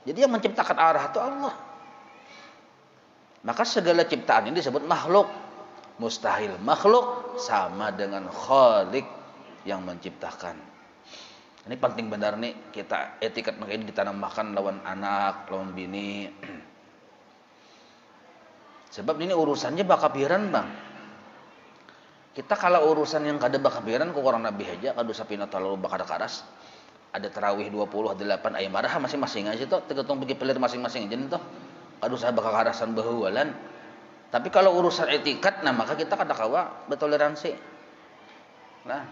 Jadi yang menciptakan arah itu Allah. Maka segala ciptaan ini disebut makhluk. Mustahil makhluk sama dengan Khalik yang menciptakan. Ini penting benar nih, kita etikat ini ditanamkan lawan anak, lawan bini. Sebab ini urusannya bakapiran bang. Kita kalau urusan yang kada bakapiran kok orang Nabi aja kadu sapina terlalu bakada karas. Ada tarawih 20, ada 8 ayat marah masing-masing aja tuh, tergantung pergi pelir masing-masing aja tuh. Kadu saya bakal karasan bahuwalan. Tapi kalau urusan etikat, nah maka kita kada kawa bertoleransi. Nah,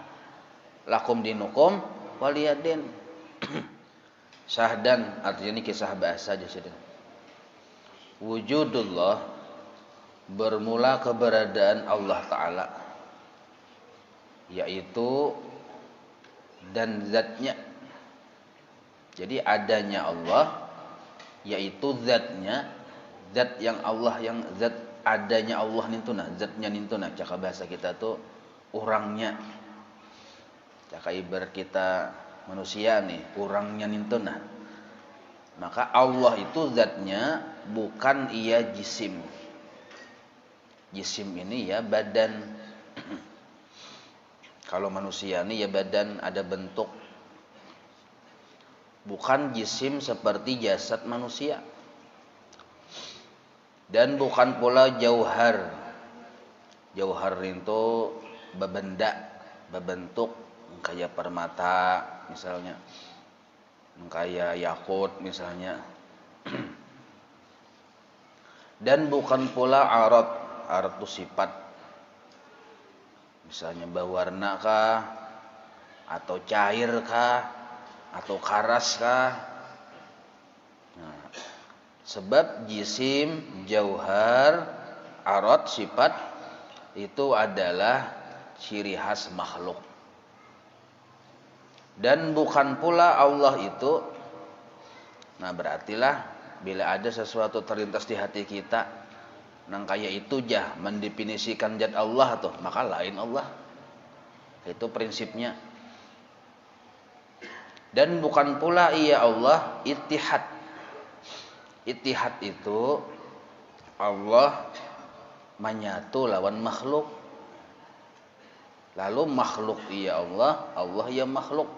lakum dinukum waliyadin. Syahdan artinya ini kisah bahasa aja sih. Wujudullah bermula keberadaan Allah Ta'ala, yaitu dan zatnya. Jadi adanya Allah yaitu zatnya, zat yang Allah yang zat adanya Allah nintuna, zatnya nintuna. Caka bahasa kita tuh orangnya. Caka ibarat kita manusia nih, orangnya nintuna. Maka Allah itu zatnya, bukan ia jisim. Jisim ini ya badan. Kalau manusia ini ya badan, ada bentuk. Bukan jisim seperti jasad manusia. Dan bukan pula jauhar. Jauhar itu bebenda, bebentuk, kayak permata misalnya, kayak yakut misalnya. Dan bukan pula arat. Arat itu sifat. Misalnya berwarna kah, atau cair kah, atau karas kah. Nah, sebab jisim, jauhar, arat, sifat itu adalah ciri khas makhluk. Dan bukan pula Allah itu. Nah berartilah bila ada sesuatu terlintas di hati kita nang kaya itu jah mendefinisikan zat Allah tuh, maka lain Allah. Itu prinsipnya. Dan bukan pula ia Allah ittihad. Ittihad itu Allah menyatu lawan makhluk. Lalu makhluk ia Allah, Allah ia makhluk.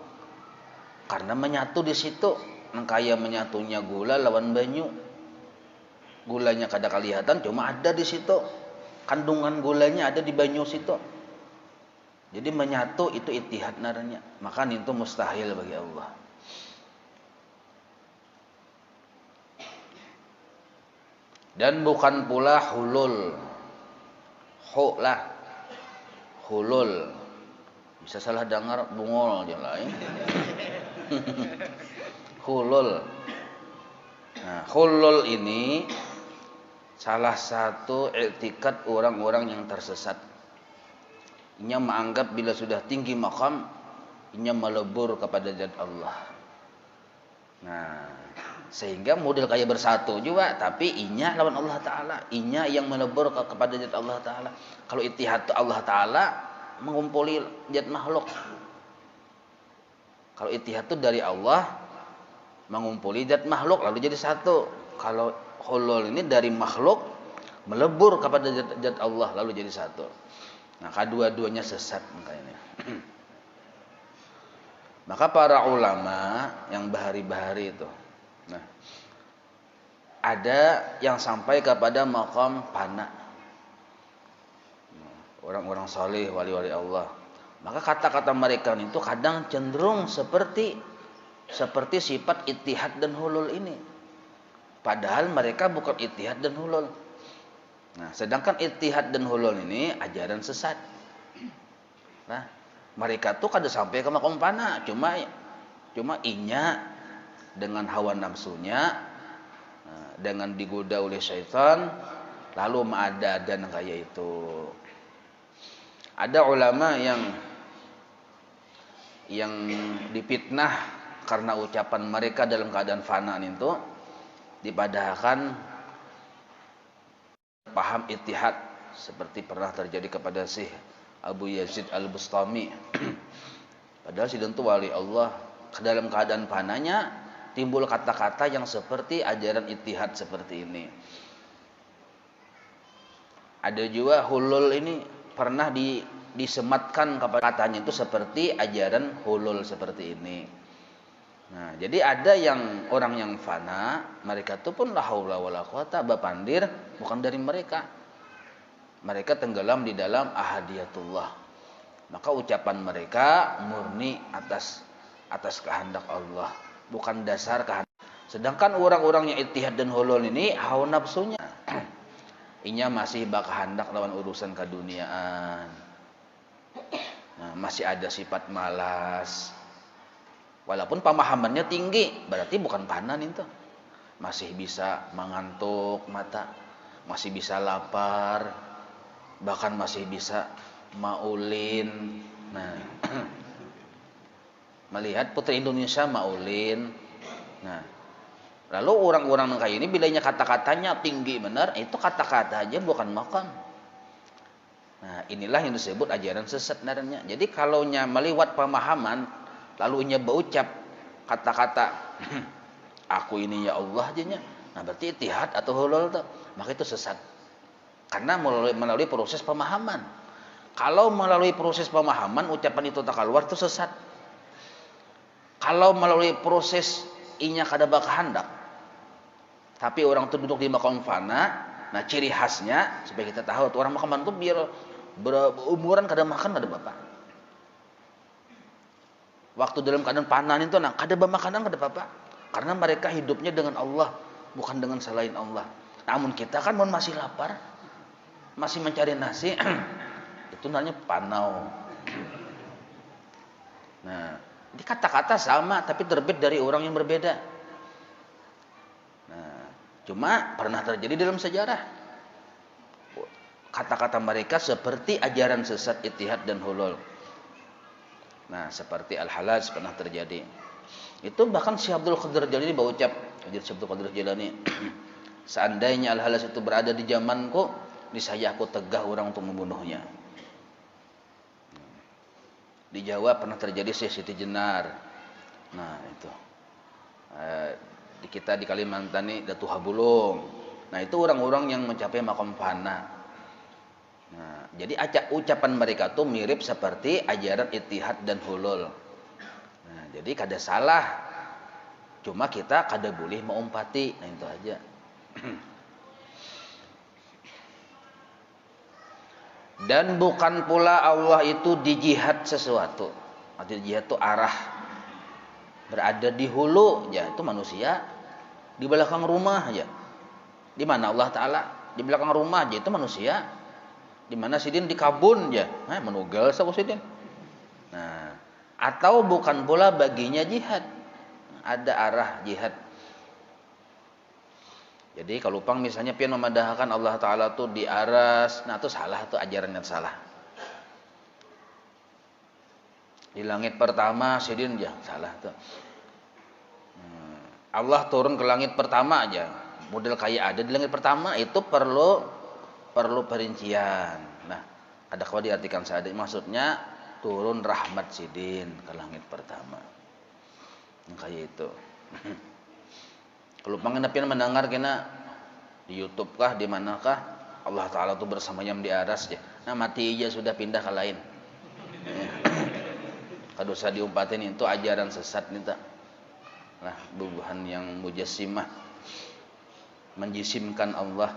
Karena menyatu di situ, nang kaya menyatunya gula lawan banyu. Gulanya kada kelihatan, cuma ada di situ. Kandungan gulanya ada di banyu situ. Jadi menyatu itu ittihad naranya. Maka itu mustahil bagi Allah. Dan bukan pula hulul. Lah. Hulul. Bisa salah dengar bungol aja lain. Hulul. Nah, hulul ini salah satu i'tikad orang-orang yang tersesat. Inya menganggap bila sudah tinggi maqam, inya melebur kepada zat Allah. Nah, sehingga model kayak bersatu juga, tapi inya lawan Allah Ta'ala. Inya yang melebur kepada zat Allah Ta'ala. Kalau ittihad Allah Ta'ala mengumpuli zat makhluk. Kalau ittihad itu dari Allah mengumpuli zat makhluk lalu jadi satu. Kalau hulul ini dari makhluk melebur kepada zat Allah lalu jadi satu. Nah, kedua-duanya sesat makanya. Maka para ulama yang bahari-bahari itu, nah, ada yang sampai kepada maqam fana. Orang-orang saleh, wali-wali Allah. Maka kata-kata mereka itu kadang cenderung seperti sifat ittihad dan hulul ini. Padahal mereka bukan ittihad dan hulul. Nah, sedangkan ittihad dan hulul ini ajaran sesat. Nah, mereka tuh kada sampai ke maqam fana, cuma inya dengan hawa nafsunya, dengan digoda oleh syaitan, lalu ada dan kayak itu. Ada ulama yang dipitnah karena ucapan mereka dalam keadaan fana itu, dipadahkan paham ittihad seperti pernah terjadi kepada Syekh Abu Yazid Al-Bustami. Padahal si itu wali Allah dalam keadaan fananya timbul kata-kata yang seperti ajaran ittihad seperti ini. Ada juga hulul ini pernah disematkan kepada katanya itu seperti ajaran hulul seperti ini. Nah, jadi ada yang orang yang fana, mereka itu pun la haula wala quwata bapandir bukan dari mereka. Mereka tenggelam di dalam ahadiyatullah. Maka ucapan mereka murni atas kehendak Allah, bukan dasar kehendak. Sedangkan orang-orang yang ittihad dan hulul ini hawa nafsunya. Inya masih kehendak lawan urusan keduniaan. Nah, masih ada sifat malas. Walaupun pemahamannya tinggi, berarti bukan panan itu. Masih bisa mengantuk mata, masih bisa lapar, bahkan masih bisa maulin. Nah, melihat putri Indonesia maulin. Nah, lalu orang-orang kayak ini bilanya kata-katanya tinggi benar, itu kata-kata aja bukan makan. Nah, inilah yang disebut ajaran sesat sebenarnya. Jadi kalau nya meliwat pemahaman lalu nya berucap kata-kata aku ini ya Allah aja nya. Nah, berarti ittihad atau hulul tuh, maka itu sesat. Karena melalui proses pemahaman. Kalau melalui proses pemahaman ucapan itu tak keluar itu sesat. Kalau melalui proses inya kada kehendak, tapi orang itu duduk di makam fana, nah ciri khasnya supaya kita tahu tuh orang makam itu biar berumuran kada makan kada bapak. Waktu dalam keadaan panan itu nah kada makanan kada apa-apa. Karena mereka hidupnya dengan Allah, bukan dengan selain Allah. Namun kita kan masih lapar, masih mencari nasi, itu namanya panau. Nah, ini kata-kata sama tapi terbit dari orang yang berbeda. Nah, cuma pernah terjadi dalam sejarah. Kata-kata mereka seperti ajaran sesat ittihad dan hulul. Nah, seperti Al-Halaj pernah terjadi. Itu bahkan Syekh Abdul Qadir Jalani berucap, Syekh Abdul Qadir Jalani, seandainya Al-Halaj itu berada di zamanku, niscaya aku tegah orang untuk membunuhnya. Di Jawa pernah terjadi Syekh Siti Jenar. Nah, itu. Kita di Kalimantan ini Datu Habulung. Nah, itu orang-orang yang mencapai maqam fana. Nah, jadi ucapan mereka tuh mirip seperti ajaran ittihad dan hulul. Nah, jadi kada salah. Cuma kita kada boleh mengumpati. Nah, itu aja. Dan bukan pula Allah itu dijihad sesuatu. Arti jihad itu arah berada di hulu, ya itu manusia di belakang rumah aja. Di mana Allah Taala? Di belakang rumah aja itu manusia. Di mana sidin di kabun ya, menugal sama sidin. Nah, atau bukan pula baginya jihad. Ada arah jihad. Jadi kalau pang misalnya pian memadahkan Allah Taala tuh di aras, nah itu salah tuh ajarannya salah. Di langit pertama sidin ya salah tuh. Allah turun ke langit pertama aja, model kayak ada di langit pertama itu perlu perincian. Nah, ada kalau diartikan seadanya maksudnya turun rahmat sidin ke langit pertama. Kayak itu. Kalau pengen mendengar kena di YouTube kah di manakah Allah Taala itu bersemayam di aras ya. Nah, mati aja sudah pindah ke lain. Kada usah diumpatin itu ajaran sesat nih tak. Nah, bubuhan yang mujassimah menjisimkan Allah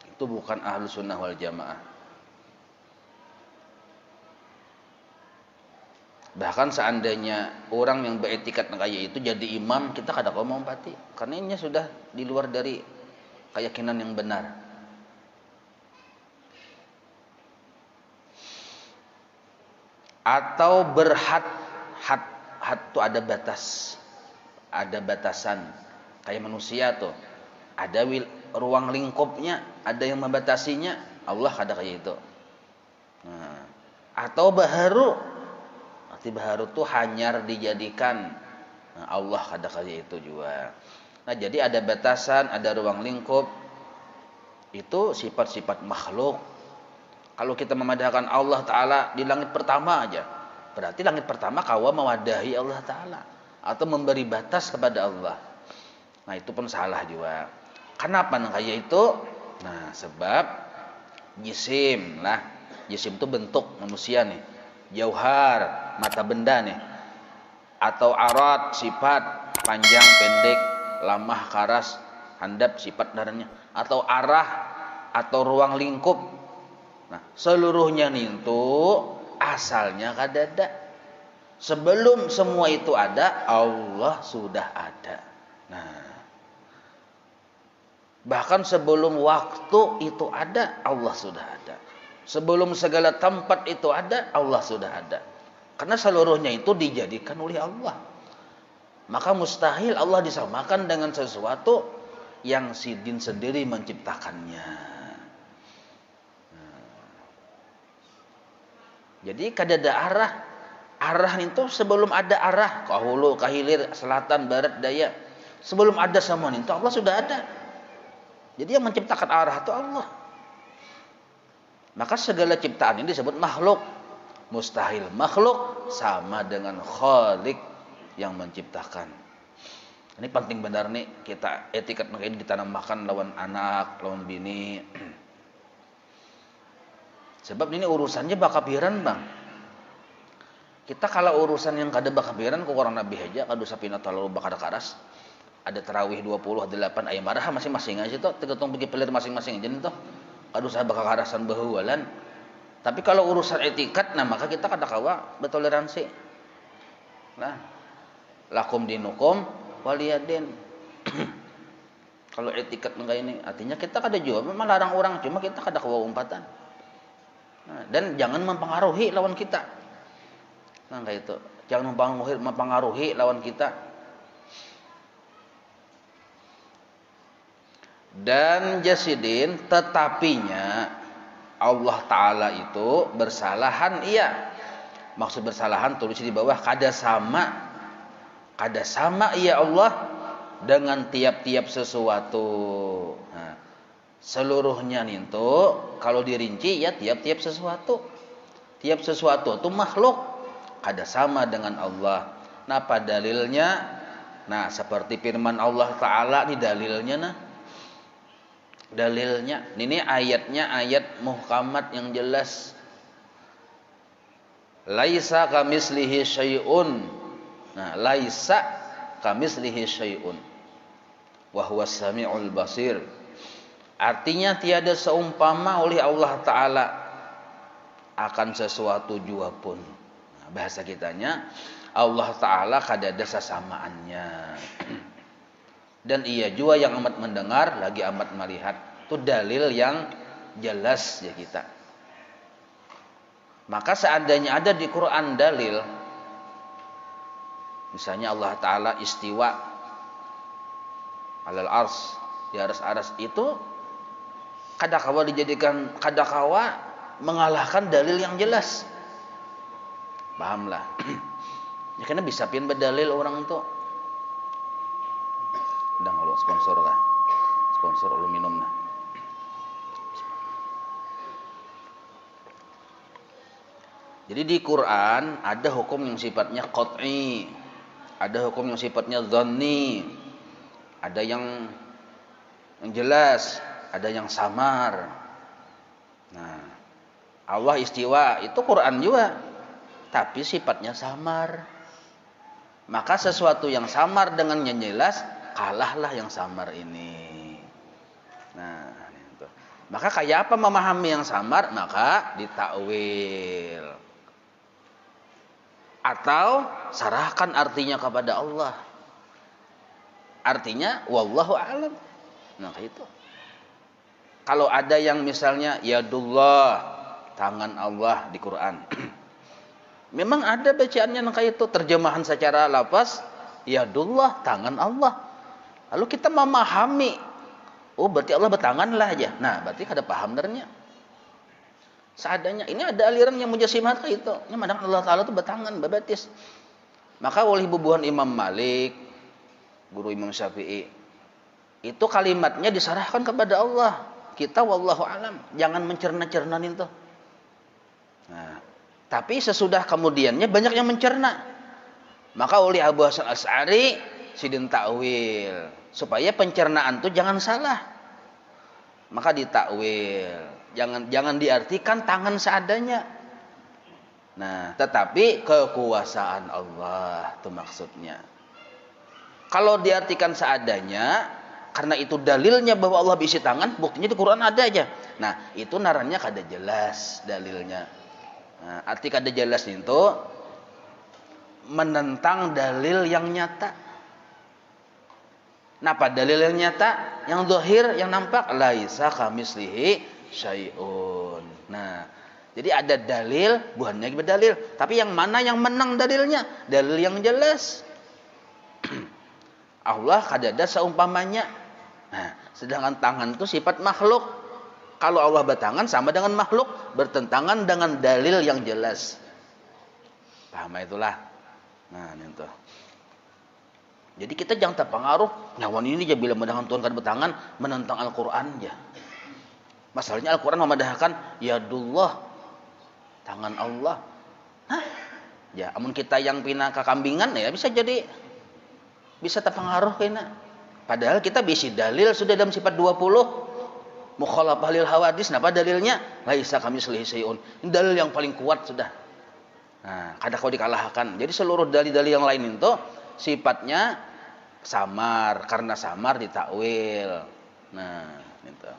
itu bukan ahlu sunnah wal jamaah. Bahkan seandainya orang yang beretikat kayak itu jadi imam, kita kada mau mengumpati karena ini sudah di luar dari keyakinan yang benar. Atau had itu ada batas, ada batasan kayak manusia tuh ada ruang lingkupnya, ada yang membatasinya. Allah kada kayak itu. Nah, atau baharu, arti baharu tuh hanyar dijadikan. Nah, Allah kada kayak itu juga. Nah, jadi ada batasan, ada ruang lingkup. Itu sifat-sifat makhluk. Kalau kita memadahkan Allah Ta'ala di langit pertama aja, berarti langit pertama kawa mewadahi Allah Ta'ala. atau memberi batas kepada Allah. Nah, itu pun salah juga. Kenapa kayak itu? Nah, sebab jisim lah. Jisim itu bentuk manusia nih. Jauhar, mata benda nih. Atau arat, sifat, panjang, pendek, lamah, karas, handap, sifat darahnya. Atau arah, atau ruang lingkup. Nah, seluruhnya itu asalnya kadada. Sebelum semua itu ada, Allah sudah ada. Nah, bahkan sebelum waktu itu ada, Allah sudah ada. Sebelum segala tempat itu ada, Allah sudah ada. Karena seluruhnya itu dijadikan oleh Allah. Maka mustahil Allah disamakan dengan sesuatu yang sidin sendiri menciptakannya. Jadi kadada arah. Arah itu sebelum ada arah, kahulu, kahilir, selatan, barat, daya. Sebelum ada semua itu Allah sudah ada. Jadi yang menciptakan arah itu Allah. Maka segala ciptaan ini disebut makhluk. Mustahil makhluk sama dengan Khalik yang menciptakan. Ini penting benar nih, kita etiket ini ditanamkan lawan anak, lawan bini. Sebab ini urusannya bakapiran, Bang. Kita kalau urusan yang kada bakapiran ku orang Nabi aja kadu sapina terlalu bakada karas. Ada tarawih 20 ada 8 aya marah masing-masing aja tuh tergantung bagi pelir masing-masing jadi tuh. Kadu saya bakal karasan bahuwalan. Tapi kalau urusan etiket nah maka kita kada kawa bertoleransi. Nah, lakum dinukum waliyadin. Kalau etiket enggak ini artinya kita kada juga memang larang orang cuma kita kada kawa umpatan. Nah, dan jangan mempengaruhi lawan kita. Nah, kayak itu. Jangan mempengaruhi lawan kita. Dan jasidin tetapinya Allah Ta'ala itu bersalahan iya. Maksud bersalahan tulis di bawah kada sama iya Allah dengan tiap-tiap sesuatu. Nah, seluruhnya itu kalau dirinci ya tiap-tiap sesuatu. Tiap sesuatu itu makhluk. Kada sama dengan Allah. Nah, apa dalilnya? Nah, seperti firman Allah Ta'ala ini dalilnya nah. Dalilnya, ini ayatnya ayat muhkamat yang jelas. Laisa kamislihi syai'un. Nah, laisa kamislihi syai'un. Wa huwas sami'ul basir. Artinya tiada seumpama oleh Allah Ta'ala akan sesuatu jua pun. Bahasa kitanya Allah Ta'ala kada ada sesamaannya. Dan ia juga yang amat mendengar lagi amat melihat. Itu dalil yang jelas ya kita. Maka seandainya ada di Quran dalil misalnya Allah Ta'ala istiwa alal ars di aras itu kada kawa dijadikan kada kawa mengalahkan dalil yang jelas. Pahamlah. Ya karena bisa pian berdalil orang itu. Udah kalau sponsor kah? Sponsor lu minum nah. Jadi di Quran ada hukum yang sifatnya qat'i, ada hukum yang sifatnya dhanni, ada yang jelas, ada yang samar. Nah, Allah istiwa itu Quran juga. Tapi sifatnya samar. Maka sesuatu yang samar dengan yang jelas kalahlah yang samar ini. Nah, itu. Maka kayak apa memahami yang samar? Maka ditakwil. Atau sarahkan artinya kepada Allah. Artinya wallahu a'lam. Nah, kayak itu. Kalau ada yang misalnya yadullah, tangan Allah di Quran. Memang ada bacaannya kayak itu, terjemahan secara lafaz yadullah, tangan Allah. Lalu kita memahami, oh berarti Allah bertangan lah aja. Nah, berarti kada paham benernya. Seadanya, ini ada aliran yang mujasimat kayak itu. Ini madang Allah Ta'ala itu bertangan, babatis. Maka oleh bubuhan Imam Malik, guru Imam Syafi'i, itu kalimatnya disarahkan kepada Allah. Kita wallahu alam, jangan mencerna-cerna itu. Nah, tapi sesudah kemudiannya banyak yang mencerna. Maka oleh Abu Hasan Asy'ari sidin takwil supaya pencernaan tuh jangan salah. Maka ditakwil, jangan diartikan tangan seadanya. Nah, tetapi kekuasaan Allah itu maksudnya. Kalau diartikan seadanya, karena itu dalilnya bahwa Allah bisi tangan, buktinya di Quran ada aja. Nah, itu narannya kada jelas dalilnya. Nah, arti kada jelas itu menentang dalil yang nyata. Napa dalil yang nyata? Yang zahir, yang nampak, laisa kamislihi syai'un. Nah, jadi ada dalil, bukannya berdalil. Tapi yang mana yang menang dalilnya? Dalil yang jelas. Allah kada ada seumpamanya. Nah, sedangkan tangan itu sifat makhluk. Kalau Allah bertangan sama dengan makhluk, bertentangan dengan dalil yang jelas. Paham itulah. Nah, itu. Jadi kita jangan terpengaruh. Nyawan ini aja bila mendengar Tuhan kada bertangan, menentang Al-Quran aja. Masalahnya Al-Quran memadahkan yadullah, tangan Allah. Nah, ya, amun kita yang pina kekambingan ya bisa jadi bisa terpengaruh kena. Padahal kita bisi dalil sudah dalam sifat 20. Mukhalafah lil hawadis, napa dalilnya? Laisa kamitslihi syai'un. Dalil yang paling kuat sudah. Nah, kada kau dikalahkan. Jadi seluruh dalil-dalil yang lain itu sifatnya samar, karena samar ditakwil. Nah, itu.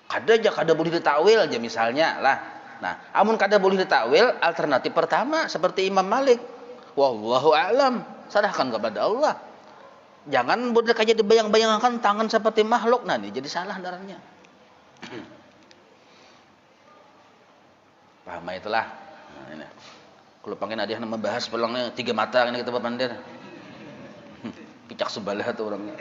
Kada boleh ditakwil aja misalnya lah. Nah, amun kada boleh ditakwil, alternatif pertama seperti Imam Malik. Wallahu a'lam, serahkan kepada Allah. Jangan boleh kayak dibayang-bayangkan tangan seperti makhluk. Nah, ini jadi salah darahnya. Paham itulah. Nah, ini. Kalau pengen ada yang membahas pelangnya 3 mata ini kita berpandir. Picak sebalah tuh orangnya.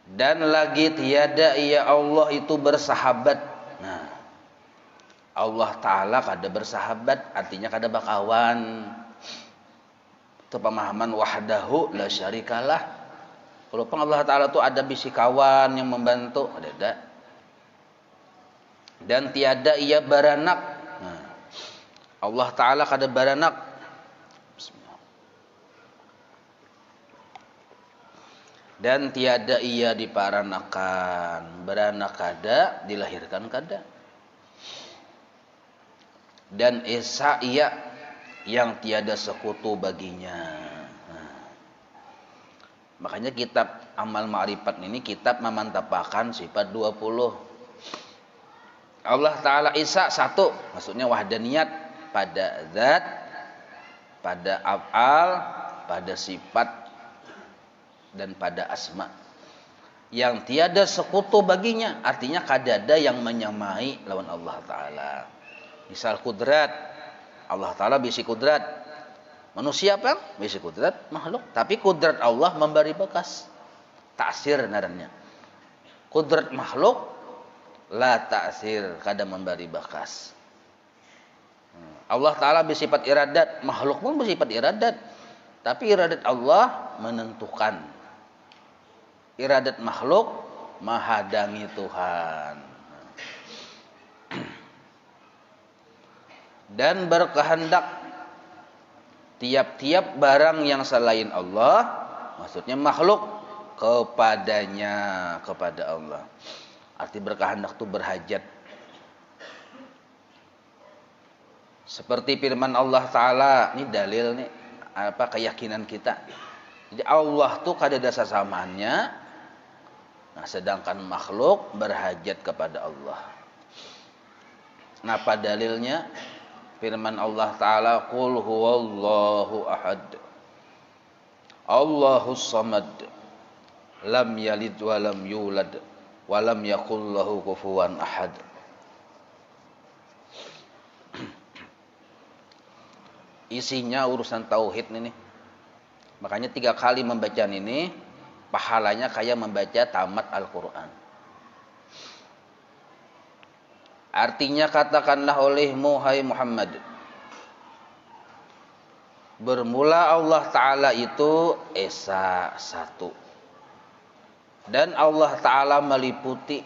Dan lagi tiada ya Allah itu bersahabat. Nah, Allah Ta'ala kada bersahabat, artinya kada bakawan. Itu pemahaman wahdahu la syarikalah. Kalau Allah Ta'ala itu ada bisi kawan yang membantu, ada. Dan tiada ia baranak. Nah, Allah Ta'ala kada baranak. Dan tiada ia diparanakan. Beranak kada, dilahirkan kada. Dan esa ia yang tiada sekutu baginya. Nah, makanya kitab Amal Ma'rifat ini kitab memantapakan sifat 20. Allah Ta'ala Esa satu, maksudnya wahdaniyat pada zat, pada af'al, pada sifat, dan pada asma. Yang tiada sekutu baginya, artinya kadada yang menyamai lawan Allah Ta'ala. Misal kudrat, Allah Ta'ala bisi kudrat. Manusia apa? Bisi kudrat, makhluk. Tapi kudrat Allah memberi bekas. Ta'sir narannya. Kudrat makhluk, la ta'sir, kada memberi bekas. Allah Ta'ala bersifat iradat, makhluk pun bersifat iradat. Tapi iradat Allah menentukan. Iradat makhluk menghadangi Tuhan. Dan berkehendak tiap-tiap barang yang selain Allah, maksudnya makhluk, kepadanya, kepada Allah. Arti berkehendak itu berhajat. Seperti firman Allah Ta'ala, ini dalil nih, apa keyakinan kita. Jadi Allah tuh kada ada sesamaannya. Nah, sedangkan makhluk berhajat kepada Allah. Napa dalilnya? Firman Allah Ta'ala, Qul huwallahu ahad, Allahus samad, lam yalid wa lam yulad, wa lam yakul lahu kufuwan ahad. Isinya urusan tauhid ini. Makanya 3 kali membaca ini, pahalanya kayak membaca tamat Al-Quran. Artinya katakanlah olehmu hai Muhammad, bermula Allah Ta'ala itu Esa satu. Dan Allah Ta'ala meliputi,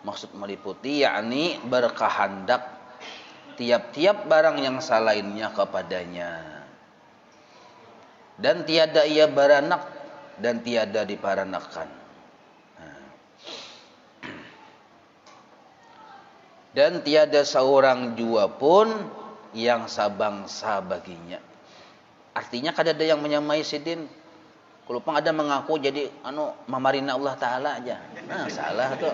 maksud meliputi yakni berkehendak tiap-tiap barang yang selainnya kepadanya. Dan tiada ia beranak dan tiada diparanakan. Dan tiada seorang jua pun yang sabangsa baginya. Artinya kada ada yang menyamai sidin. Kalau pang ada mengaku jadi mamarina Allah Ta'ala aja. Nah, salah tuh.